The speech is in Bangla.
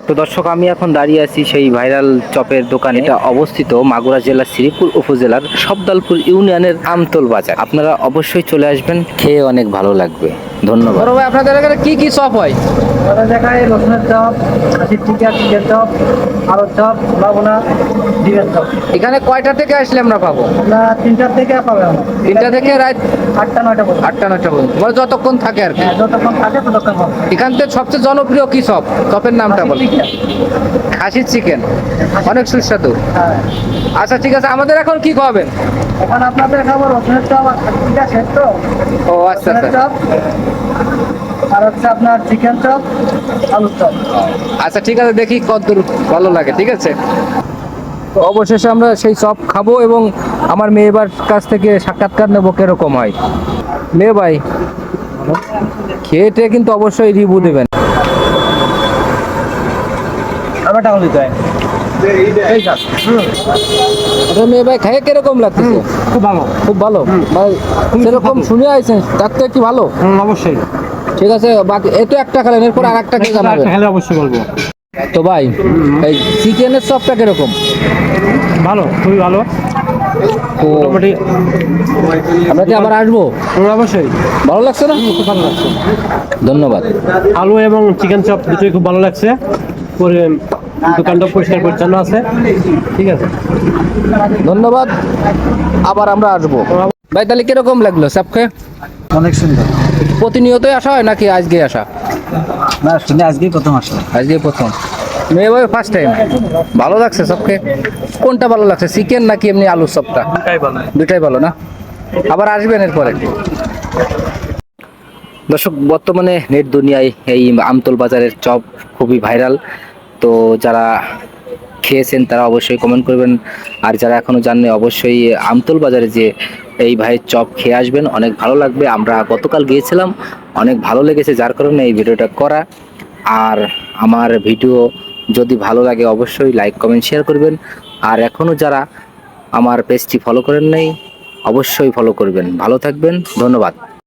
তো দর্শক, আমি এখন দাঁড়িয়ে আছি সেই ভাইরাল চপের দোকানে। এটা অবস্থিত মাগুরা জেলার শ্রীপুর উপজেলার সবদলপুর ইউনিয়নের আমতল বাজার। আপনারা অবশ্যই চলে আসবেন, খেয়ে অনেক ভালো লাগবে। ধন্যবাদ। বড় ভাই, আপনাদের এখানে কি কি চপ হয়? আমাদের দেখায় রসুনের চপ, খাসির টিকা, চিকেন চপ, আলুর চপ, বাবনা, ডিমের চপ। এখানে কয়টা থেকে আসলে আমরা পাবো? আমরা 3টার থেকে পাবেন। 3টা থেকে রাত 8টা 9টা পর্যন্ত। 8টা 9টা পর্যন্ত, মানে যতক্ষণ থাকে আর কি। হ্যাঁ, যতক্ষণ থাকে ততক্ষণ পাবেন। এখান থেকে সবচেয়ে জনপ্রিয় কি চপ? চপের নামটা বল। খাসির টিকা। খাসির চিকেন, অনেক সুস্বাদু। হ্যাঁ। আচ্ছা ঠিক আছে, আমাদের এখন কি খাওয়াবেন? এখন আপনাদের খাবার রসুনের চপ আর খাসির টিকা সেট তো। ও আচ্ছা রসুনের আচ্ছা চপ আর হচ্ছে আপনার চিকেন চপ, আলুর চপ। আচ্ছা ঠিক আছে, দেখি কতদূর ভালো লাগে। ঠিক আছে, তো অবশেষে আমরা সেই চপ খাবো এবং আমার মেয়েবার কাছ থেকে সাক্ষাৎকার নেবো কিরকম হয়। মেয়ে ভাই, খেয়েটে কিন্তু অবশ্যই রিভিউ দেবেন। আমার টাকা দিতে হয়। এই স্যার। আচ্ছা মেয়ে ভাই, খেয়ে কিরকম লাগতেছে? খুব ভালো। খুব ভালো, ভাই সেরকম শুনে আইছেন তার থেকে কি ভালো? অবশ্যই। ঠিক আছে, বাকি এ তো একটা খেলেন, এরপর আর একটা খেয়ে জানাবেন। খেলে অবশ্যই বলবো। তো ভাই, এই চিকেনের চপটা কিরকম? ভালো, খুবই ভালো। তো মোটামুটি আমরা কি আবার আসবো? অবশ্যই ভালো লাগছে না? খুব ভালো লাগছে। ধন্যবাদ। আলু এবং চিকেন চপ দুটোই খুব ভালো লাগছে। দোকানটা পরিষ্কার পরিচ্ছন্ন আছে। ঠিক আছে, ধন্যবাদ, আবার আমরা আসবো। ভাই তাহলে কিরকম লাগলো চপ খেয়ে? অনেক সুন্দর। প্রতিনিয়তই আসা হয় নাকি আজকে আসা? না, আসলে আজকেই প্রথম আসলো। আজকে প্রথম। মেয়ে ভাই ফার্স্ট টাইম। ভালো লাগছে চপ খেয়ে? কোনটা ভালো লাগছে, চিকেন নাকি এমনি আলুর চপটা? দুটাই ভালো না? আবার আসবেন এরপরে। দর্শক, বর্তমানে নেট দুনিয়ায় এই আমতল বাজারের চপ খুবই ভাইরাল। তো যারা খেয়েছেন তারা অবশ্যই কমেন্ট করবেন, আর যারা এখনো জানেন অবশ্যই আমতল বাজারে যে এই ভাইয়ের চপ খেয়ে আসবেন, অনেক ভালো লাগবে। আমরা গতকাল গিয়েছিলাম, অনেক ভালো লেগেছে, যার কারণে এই ভিডিওটা করা। আর আমার ভিডিও যদি ভালো লাগে অবশ্যই লাইক কমেন্ট শেয়ার করবেন। আর এখনো যারা আমার পেজটি ফলো করেন নাই অবশ্যই ফলো করবেন। ভালো থাকবেন, ধন্যবাদ।